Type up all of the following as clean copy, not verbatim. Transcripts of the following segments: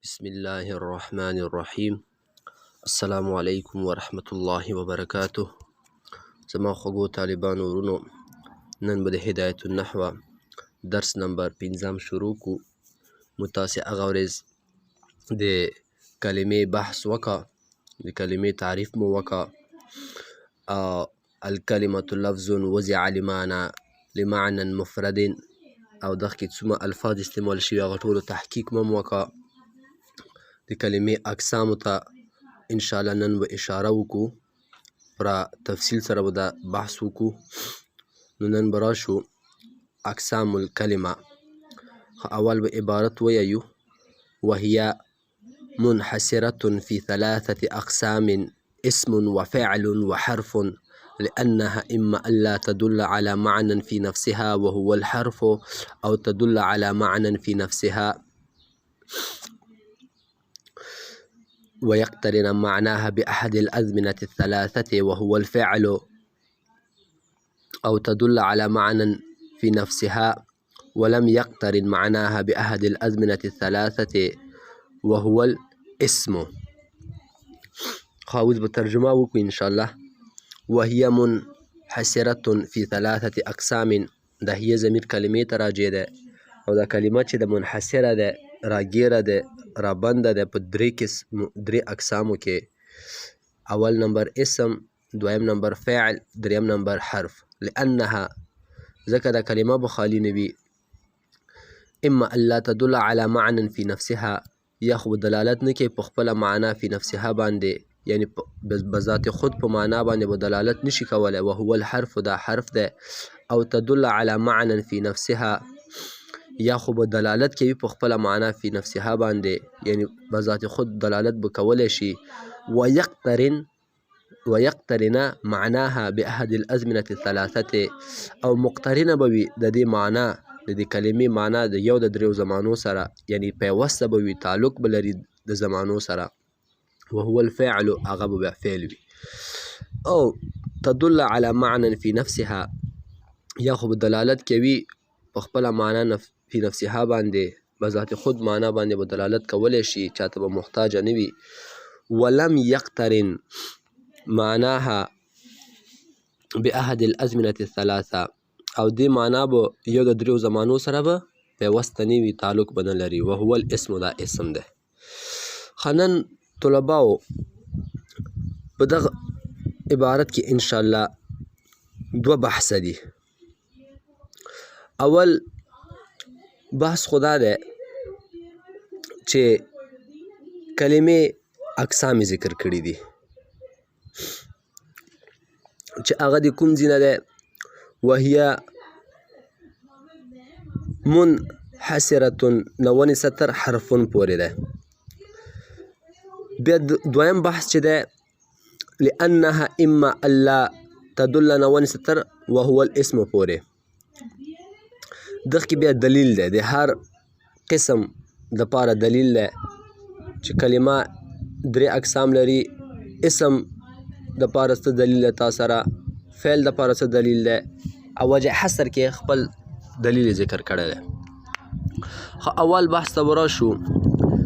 بسم الله الرحمن الرحیم. السلام علیکم ورحمة الله وبرکاته. زما خوږو طالبانو ورونو، نن به د هدایت النحو درس نمبر 5 شروع کو. مو تاسې هغه ورځ د کلمې بحث وکړه، د کلمې تعریف مو وکړه. الکلمة لفظ وضع لمعنى مفرد، او دغه کې څومره الفاظ استعمال شوي هغه ټولو تحقیق مو وکړه. د کلمې اقسامو ته انشاءالله نن به اشاره وکړو، پر تفصیل سره به دا بحث وکړو. نو نن به راشو اقسام الکلمه. اول به عبارت ویایو: وهي منحصرة في 3 أقسام: اسم وفعل وحرف، لأنها إما ألا تدل على معنى في نفسها وهو الحرف، أو تدل على معنى في نفسها ويقترن معناها بأحد الأزمنة 3 وهو الفعل، أو تدل على معنى في نفسها ولم يقترن معناها بأحد الأزمنة 3 وهو الاسم. خاوز بترجمه وکو انشاءالله. وهي منحصرة في 3 أقسام، دا هي ضمیر کلمې ته راجع ده، او دا کلمه چې د منحصره ده، راګیره ده، رابنده ده په درې اقسامو کې. اول نمبر اسم، دویم نمبر فعل، دریم نمبر حرف. لأنها ځکه دا کلمه به خالي نه وي. اما الله تدل على معنى في نفسها، یا خو دلالت نه کوي په خپله معنا فی نفسها باندې، یعنی بذات خود په معنا باندې به دلالت نشي کولی. وهو الحرف، دا حرف ده. او تدل على معنى في نفسها، یا خو به دلالت کوي په خپله معنا فی نفسها باندې، یعنی بذات خود دلالت به کولی شي. ويقترن معناها بأحد الأزمنة 3، او مقترنه به وي د دې معنا، د دې کلمې معنا د یو د دریو زمانو سره، یعنی پیوسته به وي، تعلق به لري د زمانو سره. وهو الفعل، هغه به فعل وي. او تدل على معنى في نفسها، یا خو به دلالت کوي په خپله معنا فی نفسها باندې، بذات خود معنا باندې به دلالت کولی شي، چاته به محتاجه نه وي. ولم یقترن معناها بأحد الأزمنة 3، او دې معنا به یو د دریو زمانو سره به پیوسته نه وي، تعلق به نه لري. وهو الاسم، دا اسم ده. نن طلباو په دغه عبارت کې انشاءالله 2 بحثه دي. اول بحث خدا ده چې کلمې اقسام ذکر کړي دي، چې هغه د کوم ځای نه ده. وهي منحصرة، نونې ستر حرفون پورې ده. بیا دویم بحث چې ده لأنها اما الله تدل، نونې ستر وهو الاسم پورې. دغه کې بیا دلیل ده، د هر قسم دپاره دلیل ده، چې کلمه 3 اقسام لري. اسم دپاره څه دلیل ده تا سره، فعل دپاره څه دلیل ده، او وجه حصر کې خپل دلیل ذکر کړی دی. اول بحث ته وراشو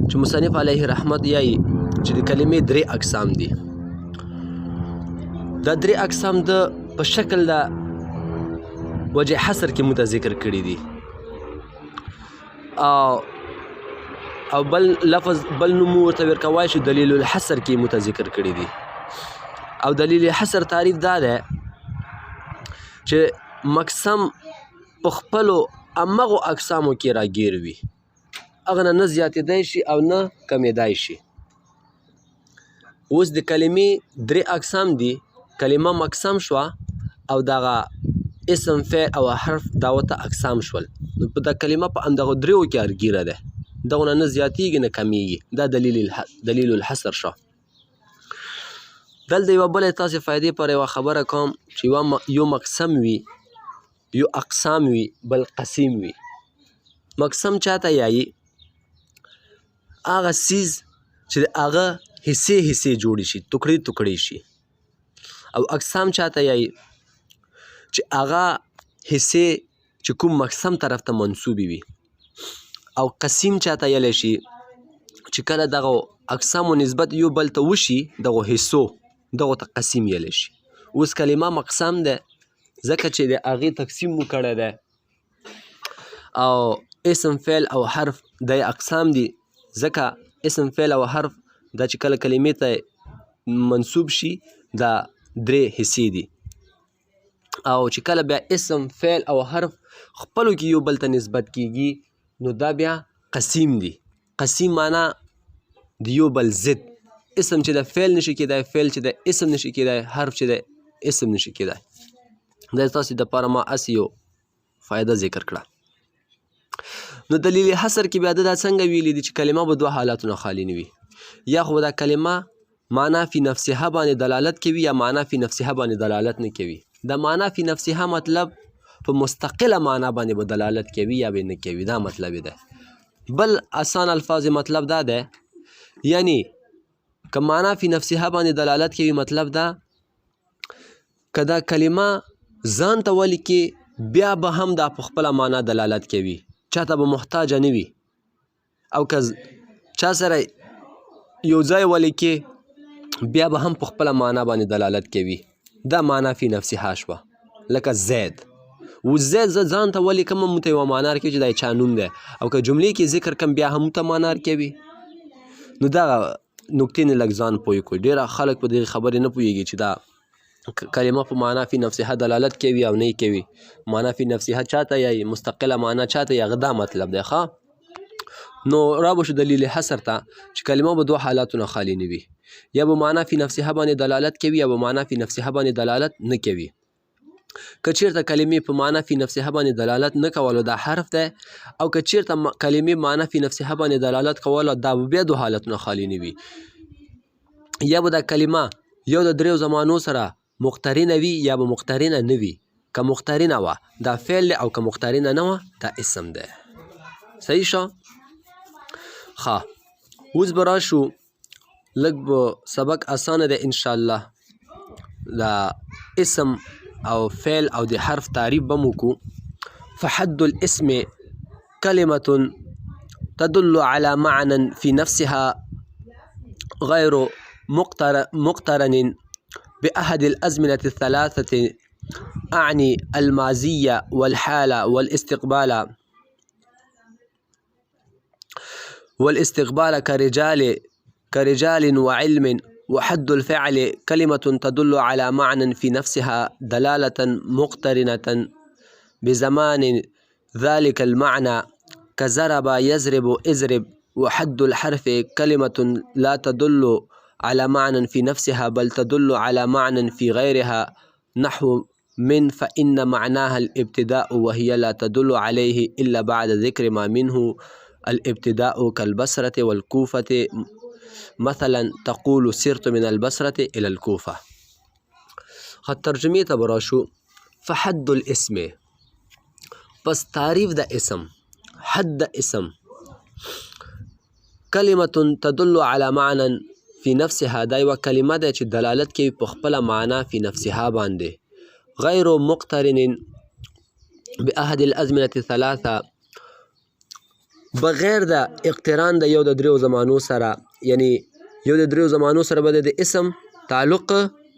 چې مصنف علیه رحمت یایي چې د کلمې 3 اقسام دي. دا 3 اقسام د په شکل د وجه حصر کې مو ته ذکر کړي دي، او بل لفظ بل نوم ورته ورکوای شو دلیل الحصر کې مو ته ذکر کړي دي. او دلیل حصر تعریف دا ده چې مقسم په خپلو همغو اقسامو کې راګیر وي، هغه نه زیاتېدی شي او نه کمېدی شي. اوس د کلمې 3 اقسام دي، کلمه مقسم شوه، او دغه اسم فعل او حرف دا ورته اقسام شول. نو په دا کلمه په همدغو 3 کې ارګیره ده، دغه نه زیاتېږي نه کمیږي. دا دلیل الحصر شو. دلته یوه بله تاسې فایدې پر یوه خبره کوم چې یو مقسم وي، یو اقسام وي، بل قسیم وي. مقسم چاته یایي؟ هغه څیز چې د هغه حصې جوړې شي، ټوکړې شي. او اقسام چاته یایي؟ چې هغه حصې چې کوم مقسم طرف ته منسوبې وي. او قسیم چاته یلی شي؟ چې چې کله دغه اقسامو نسبت یو بل ته وشي دغو حصو دغو ته قسیم ویلی شي. اوس کلمه مقسم ده ځکه چې د هغې تقسیم مو کړی دی او اسم فعل او حرف د اقسام دي ځکه اسم فعل او حرف دا چې کله کلمې ته منصوب شي دا درې حصې دي او چې کله بیا اسم فعل او حرف خپلو کې یو بل ته نسبت کیږي نو دا بیا قسیم دي. قسیم معنا د یو بل ضد. اسم چې د فعل نشي کیدای، فعل چې د اسم نشي کیدای، حرف چې د اسم نشي کیدای. دا تاسو د پاره ما اس یو فایده ذکر کړه. نو دلیل حصر کې بیا دا څنګه ویلی دي چې کلمه به دوه حالاتونه خالی نه وي، یا خو دا کلمه معنا فی نفسها باندې دلالت کوي یا معنا فی نفسها باندې دلالت نه کوي. د معنا فی نفسها مطلب په مستقله معنا باندې به دلالت کوي یا به نه کوي، دا مطلب ده. بل آسان الفاظ مطلب دا ده، یعنی که معنا فی نفسها باندې دلالت کوي مطلب دا که دا کلمه ځان ته ولیکي بیا به هم دا په خپله معنا دلالت کوي، چاته به محتاجه نه وي، او که چا سره یو ځای ولیکي بیا به هم په خپله معنا باندې دلالت کوي. دا معنا فی نفسها شوه. لکه زید، و زید زه ځان ته ولیکم هم ته یوه معنا ورکوي چې دا چا نوم دی، او که جملې کې ذکر کم بیا هم ته معنا ورکوي. نو دغه نکتې نه لږ ځان پوه کړو. ډېره خلک په دغې خبرې نه پوهېږي چې دا کلمه په معنا فی نفسها دلالت کوي او نه یې کوي. معنا فی نفسها چاته یایي، مستقله معنا چاته یایي، دا مطلب دی. ښه، نو را به شو دلیل حصر ته چې کلمه به دوه حالاتونه خالی نه وي، یا به معنا فی نفسها باندې دلالت کوي یا به معنا فی نفسها باندې دلالت نه کوي. که چېرته کلمې په معنا فی نفسها باندې دلالت نه کولو دا حرف دی، او که چېرته کلمې معنا فی نفسها باندې دلالت کولو دا به بیا دوه حالتونه خالی نه وي. یا به دا کلمه یو د دریو زمانو سره مقترنه وي یا به مقترنه نه وي. که مقترنه وه دا فعل دی، او که مقترنه نه وه دا اسم دی. صحیح شو؟ ښه، اوس به راشو لږ به سبق اسانه دی انشاءالله. دا اسم او فعل او د حرف تعریف به مو کو. فحد الاسم کلمة تدل على معنى في نفسها غير مقترن بأحد الأزمنة الثلاثة، أعني الماضي والحال والاستقبال كرجال وعلم. وحد الفعل كلمة تدل على معنى في نفسها دلالة مقترنة بزمان ذلك المعنى كزرب يزرب اضرب. وحد الحرف كلمة لا تدل على معنى في نفسها بل تدل على معنى في غيرها، نحو من فإن معناها الابتداء وهي لا تدل عليه إلا بعد ذكر ما منه الابتداء كالبصرة والكوفة. مثلا تقول سرت من البصرة إلى الكوفة. خط ترجمه ته براشو. فحد الاسم، پس تعریف د اسم، حد د اسم، کلمة تدل على معنى في نفسها، دا یوه کلمه ده چې دلالت کوي په خپله معنا فی نفسها باندې، غیر مقترن بأحد الأزمنة الثلاثة، بغیر د اقتران د یو د دریو زمانو سره، یعنی یو د دریو زمانو سره به د اسم تعلق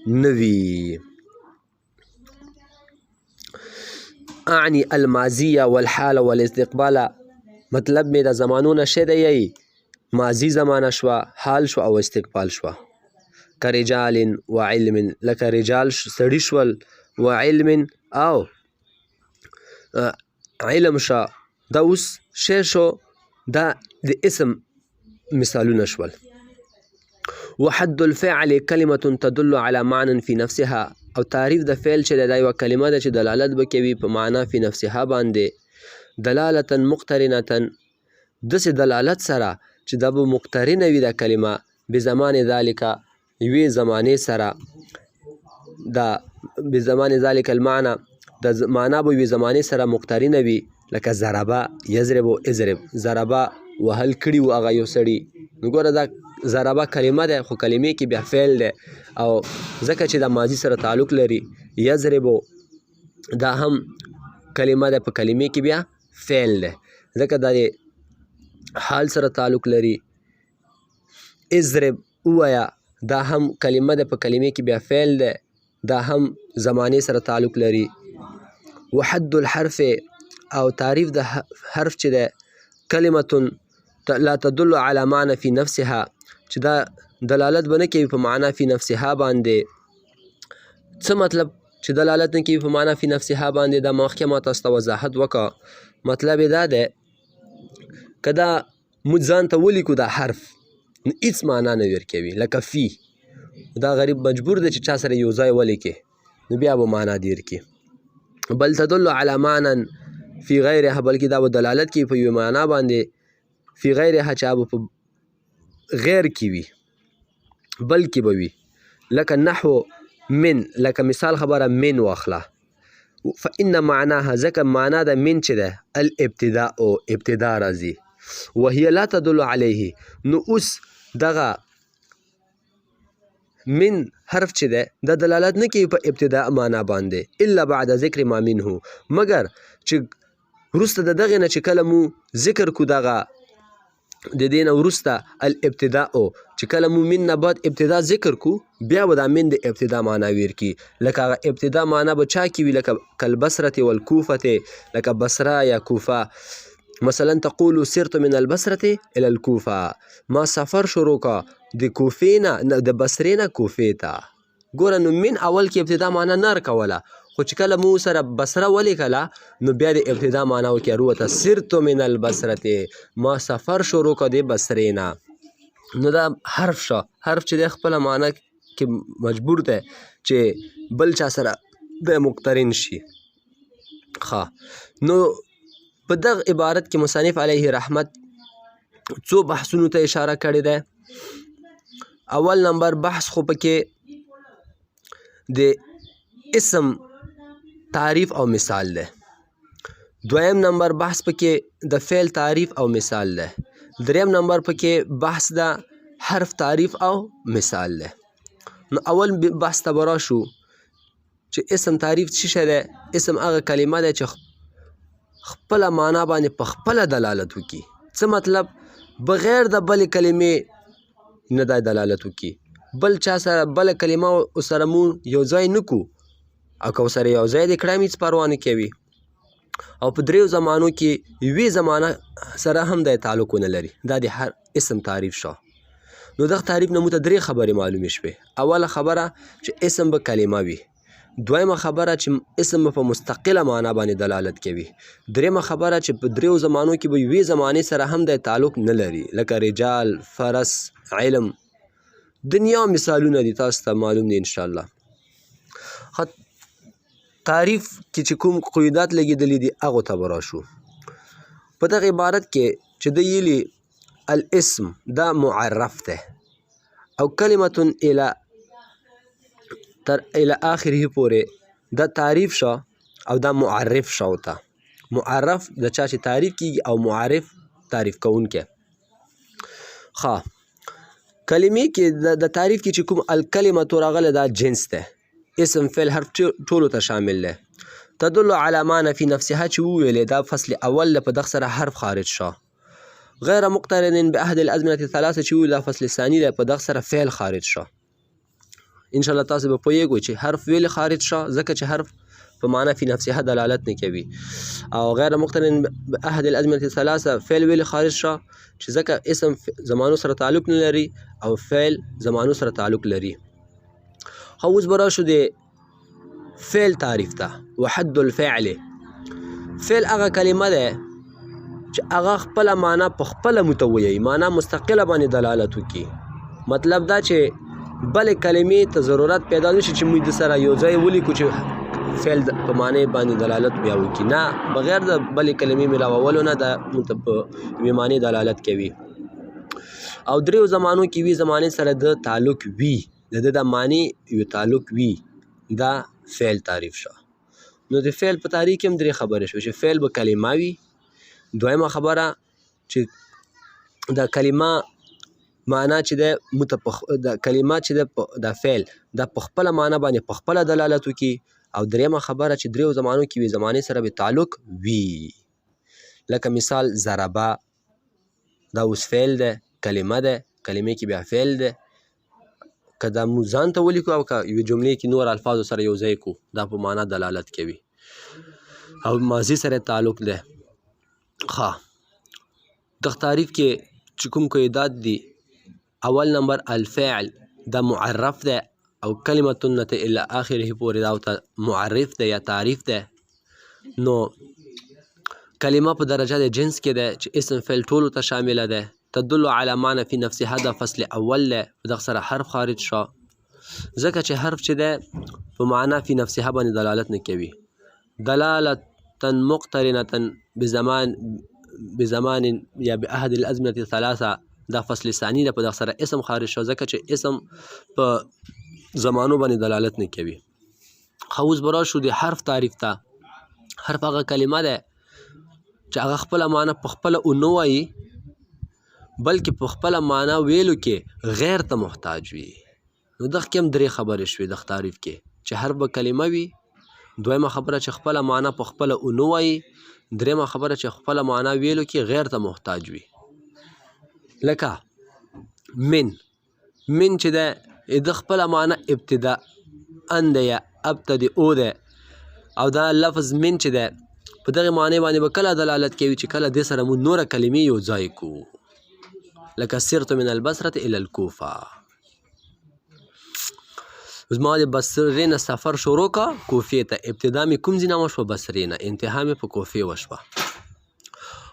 نه وي. اعني الماضي والحال والاستقبال، مطلب می د زمانو نه شه دی، یی ماضی زمانه شوه، حال شو او استقبال شوه. کرجال وعلم، لکه رجال سړي شول، وعلم او علم شو، دا اوس شی شو، دا د اسم مثالونه شول. وحد الفعل کلمة تدل على معنى في نفسها، او تعریف د فعل چې دا یوه کلمه ده چې دلالت به کوي په معنا فی نفسها باندې، دلالة مقترنة، داسې دلالت سره چې دا به مقترنه وي دا کلمه بزمان ذلک، یوې زمانې سره، دا بزمان ذلک المعنى، د معنا به یوې زمانې سره مقترنه وي. لکه ضربه یضرب اضرب، ضربه وهل کړي و هغه یو سړي. نو ګوره دا ضربه کلمه ده خو کلمې کې بیا فعل دی، او ځکه چې دا ماضي سره تعلق لري. یضربو دا هم کلمه ده، په کلمې کې بیا فعل دی ځکه دا د حال سره تعلق لري. اضرب ووایه دا هم کلمه ده، په کلمې کې بیا فعل ده، دا هم زمانې سره تعلق لري. وحد الحرف او تعریف د حرف چې ده کلمة لا تدل على معنى في نفسها، چې دا دلالت به نه کوي په معنا فی نفسها باندې. څه مطلب چې دلالت نه کوي په معنا فی نفسها باندې؟ دا مخکې ما تاسو ته وضاحت وکړه. مطلب یې دا دی که دا موږ ځان ته ولیکو دا حرف نو هېڅ معنا نه ورکوي، لکه فی دا غریب مجبور دی چې چا سره یو ځای ولیکي نو بیا به معنا دې ورکي. بل تدل على معنى فی غیرها، بلکې دا به دلالت کوي په یوه معنا باندې فی غیرها چې هغه په غیر کې وي، بلکې به وي. لکه نحو من، لکه مثال خبره من واخله. فإن معناها، ځکه معنا د من چې ده الابتداء، ابتدا راځي. وهي لا تدل علیه، نو اوس دغه من حرف چې ده دا دلالت نه کوي په ابتداء معنا باندې الا بعد ذکر ما منه، مګر چې وروسته د دغې نه چې کله مو ذکر کو دغه د دې نه وروسته الابتداء، چې کله مو من نه بعد ابتدا ذکر کو بیا به دا من د ابتدا معنا ورکي. لکه هغه ابتدا معنا به چا کې وي؟ لکه کالبصرة والکوفة، لکه بصره یا کوفه. مثلا تقول سرت من البصرة الى الکوفه، ما سفر شروع کا د کوفې نه د بصرې نه کوفې ته. ګوره نو من اول کې ابتدا معنا نه ورکوله، خو چې کله مو سره بصره ولیکله نو بیا د ابتدا معنا ورکړه روته سرت من البصرة، ما سفر شروع کا د بصرې نه. نو دا حرف شو، حرف چې د خپله معنا کې مجبور دی چې بل چا سره د مقترن شي. ښه، نو په دغه عبارت کې مصنف علیه رحمت څو بحثونو ته اشاره کړې ده. اول نمبر بحث خو پکې د اسم تعریف او مثال ده. دویم نمبر بحث پکې د فعل تعریف او مثال ده. دریم نمبر پکې بحث د حرف تعریف او مثال ده. نو اول بحث ته به راشو چې اسم تعریف څه شی دی؟ اسم هغه کلمه ده چې خپله معنا باندې په خپله دلالت وکړي. څه مطلب؟ بغیر د بلې کلمې نه دا دلالت وکړي. بل چا سره بله کلمه ورسره مو یو ځای نه کو، او که ورسره یو ځای دې کړه هم هېڅ پروا نه کوي. او په دریو زمانو کې یوې زمانه سره هم د تعلق ونه لري. دا د هر اسم تعریف شو. نو دغه تعریف نه موږ ته درې خبرې معلومې شوې. اوله خبره چې اسم به کلمه وي. دویمه خبره چې اسم په مستقله معنا باندې دلالت کوي. دریمه خبره چې په دریو زمانو کې به یوې زمانې سره هم د تعلق نه لري، لکه رجال، فرس، علم. دنیا مثالونه دي تاسو ته معلوم دي انشاءالله. تعریف کې چې کوم قیودات لګېدلي دي هغو ته به راشو. په دغه عبارت کې چې ده ویلي الاسم دا معرف ده، او کلمة الى آخره پورې دا تعریف شو، او دا معرف شو. ته معرف د چا چې تعریف کیږي، او معرف تعریف کوونکی. ښه، کلمې کې د تعریف کې چې کوم الکلمة راغلی دا جنس ده، اسم فعل حرف ټولو ته شامل ده. تدل على معنى في نفسها چې وویلې دا فصل اول په دغه سره حرف خارج شو. غیر مقترن باحد الازمنة الثلاثه چې وویل دا فصل ثاني ده په دغه سره فعل خارج شو. انشاءالله تاسو به پوهیږئ چې حرف ویلې خارج شو ځکه چې حرف په معنا فی نفسها دلالت نه کوي، او غیر مقترن باحد الازمنة الثلاثه فعل ویلې خارج شو چې ځکه اسم زمانو سره تعلق نه لري او فعل زمانو سره تعلق لري. خو اوس به راشو د فعل تعریف ته. وحد الفعل، فعل هغه کلمه ده چې هغه خپله معنا په خپله موږ ته ووایي، معنا مستقله باندې دلالت وکړي. مطلب دا چې بلې کلمې ته ضرورت پیدا نه شي چې موږ د سره یو ځای ولیکو چې فعل په معنی باندې دلالت بیا وکړي. نه، بغیر د بلې کلمې میلاوولو نه دا موږ ته په یوې معنی دلالت کوي. او دریو زمانو کې وي زمانې سره د تعلق وي، د ده د معنی یو تعلق وي، دا فعل تعریف شو. نو د فعل په تعریف کې هم درې خبرې شوې چې فعل به کلمه وي. دویمه خبره چې د کلمه معنا چې ده د کلمه چې ده د فعل دا په خپله معنا باندې په خپله دلالت وکړي. او دریمه خبره چې دریو زمانو کې وي زمانې سره به تعلق وي. لکه مثال ضربه، دا اوس فعل ده، کلمه ده، کلمې کې بیا فعل دی که دا مو ځان ته ولیکو او که یوې جملې کې نور الفاظو سره یو ځای کو دا په معنا دلالت کوي او ماضي سره تعلق دی. ښه دغه تعریف کې چې کوم قیدات دي اول نمبر الفعل دا معرف دی او کلمة نه الی آخره پورې دا ورته معرف دی یا تعریف دی. نو کلمه په درجه د جنس کې ده چې اسم فعل ټولو ته شامله ده. تدل على معنى في نفسها دا فصل اول ده په دغه سره حرف خارج شو ځکه چې حرف چې ده په معنا فی نفسها باندې دلالت نه کوي. دلالة مقترنة بزمان یا بأحد الأزمنة الثلاثة دا فصل ثانی ده په دغه سره اسم خارج شو ځکه چې اسم په زمانو باندې دلالت نه کوي. اوس به راشو د حرف تعریف ته. حرف هغه کلمه ده چې هغه خپله معنا په خپله ونه وایي بلکې په خپله معنا ویلو کې غیر ته محتاج وي. نو دغه کې هم درې خبرې شوې دغه تعریف کې چې حرف به کلمه وي، دویمه خبره چې خپله معنا په خپله ونه وایي، درېیمه خبره چې خپله معنا ویلو کې غیر ته محتاج وي. لکه من چې ده د خپله معنا ابتدا ان ده یا ابتدئو ده او دا لفظ من چې ده په دغه معنی باندې به کله دلالت کوي چې کله دې سره مونږ نوره کلمې یو ځای کو. لکه سرت من البصرة الى الکوفه، زما د بصرې نه سفر شروع کا کوفې ته. ابتدا مې کوم ځای نه وشوه بصرې نه، انتها مې په کوفې وشوه.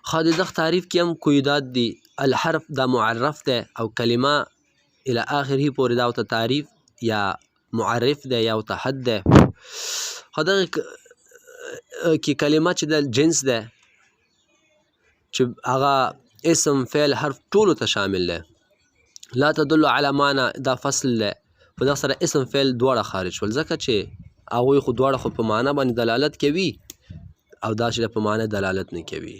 ښه د دغه تعریف کې هم قیودات دي. الحرف دا معرف ده او کلمه الى آخره پورې دا ورته تعریف یا معرف ده یا ورته حد ده. ښه دغه کې کلمه چې د جنس ده چې هغه اسم فعل حرف ټولو ته شامل ده. لا تدل على معنى دا فصل ده په دغه سره اسم فعل دواړه خارج شول ځکه چې هغوی خو دواړه خو په معنا باندې دلالت کوي او دا چې په معنا دلالت نه کوي.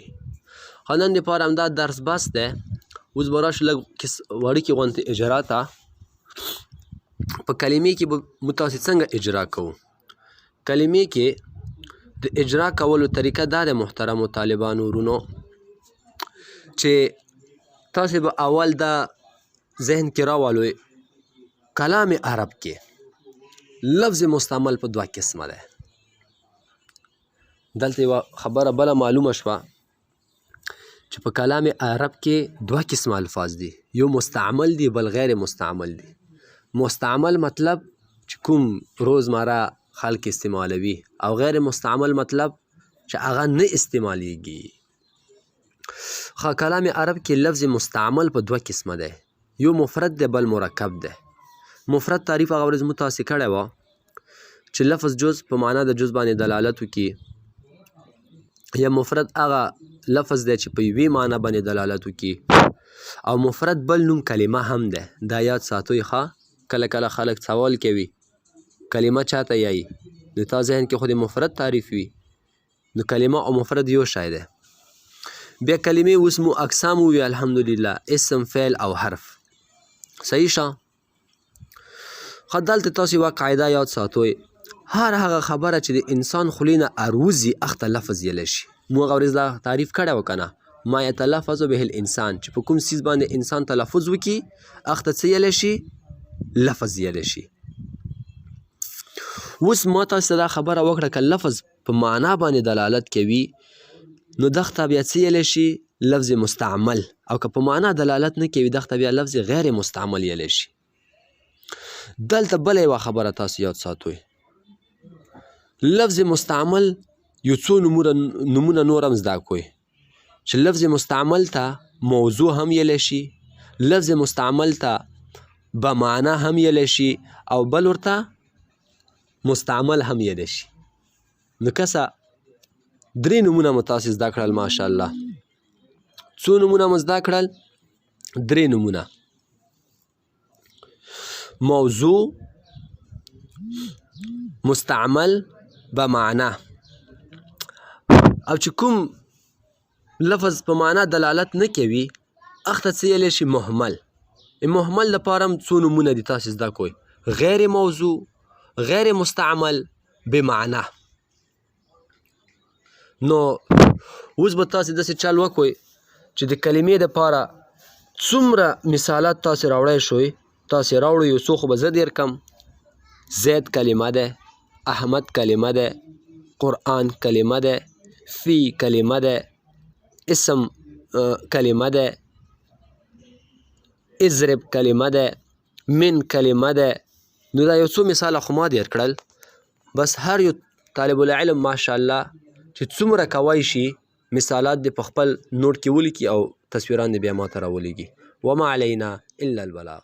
ښه نن دپاره همدا درس بس دی. اوس به راشو لږ وړوکې غوندې اجرا ته. په کلمې کې به متاسې څنګه اجرا کوو. کلمې کې د اجرا کولو طریقه دا د محترمو طالبانو ورونو چې تاسې به اول دا ذهن کې راولئ کلام عرب کې لفظ مستعمل په دوه قسمه ده. دلته یوه خبره بله معلومه شوه چې په کلام عرب کې دوه قسمه الفاظ دي، یو مستعمل دي بل غیر مستعمل دي. مستعمل مطلب چې کوم روزمره خلق استعمالوي او غیر مستعمل مطلب چې هغه نه استعمالیږي. ښه کلام عرب کې لفظ مستعمل په دوه قسمه ده، یو مفرد ده بل مرکب ده. مفرد تعریف هغه ورځ مو تاسې کړی وه چې لفظ جز په معنا د جز باندې دلالت وکړي، یا مفرد هغه لفظ دی چې په یوې معنا باندې دلالت وکړي، او مفرد بل نوم کلمه هم ده. دا یاد ساتئ ښه. کله کله خلک سوال کوي کلمه چاته یایي، نو تا ذهن کې خو د مفرد تعریف وي. نو کلمه او مفرد یو شی ده. بیا کلمې اوس مو اقسام ووي الحمدلله، اسم فعل او حرف. صحیح شه. ښه دلته تاسو یوه قاعده یاد ساتئ، هر هغه خبره چې د انسان خولې نه اروځي هغه ته لفظ ویلی شي. مو هغه ورځ دا تعریف کړی و که نه، ما یتلفظ به الانسان، چې په کوم څیز باندې انسان تلفظ وکړي هغه ته څه ویلی شي؟ لفظ ویلی شي. اوس ما تاسو ته دا خبره وکړه که لفظ په معنا باندې دلالت کوي نو دغه ته بیا څه ویلی شي؟ لفظ مستعمل. او که په معنا دلالت نه کوي دغه ته بیا لفظ غیر مستعمل ویلی شي. دلته بله یوه خبره تاسو یاد ساتئ، لفظ مستعمل یو څو نومونه نور هم زده کړئ چې لفظ مستعمل ته موضوع هم ویلی شي، لفظ مستعمل ته به معنا هم ویلی شي، او بل ورته مستعمل هم ویلی شي. نو کسه درې نومونه مو تاسې زده کړل ماشاءالله. څو نومونه مو زده کړل؟ درې نومونه. موضوع، مستعمل، به معنا. او چې کوم لفظ په معنا دلالت نه کوي هغه ته څه ویلی شي؟ مهمل. مهمل لپاره هم څو نومونه دي تاسې زده کړئ، غیر موضوع، غیر مستعمل، بمعنا. نو اوس به تاسې داسې چل وکړئ چې د کلمې دپاره څومره مثالات تاسې راوړی شوئ تاسې راوړو یو څو خو به زه دیر کم. زید کلمه ده، احمد کلمه ده، قرآن کلمه ده، فی کلمه ده، اسم کلمه ده، اضرب کلمه ده، من کلمه ده. نو دا یو څو مثاله خو ما دیر کړل. بس هر یو طالب العلم ماشاءالله چې څومره کوی شي مثالات دې په خپل نوټ کې ولیکي او تصویران دې بیا ما ته راولیږي. وما علینا الا البلاغ.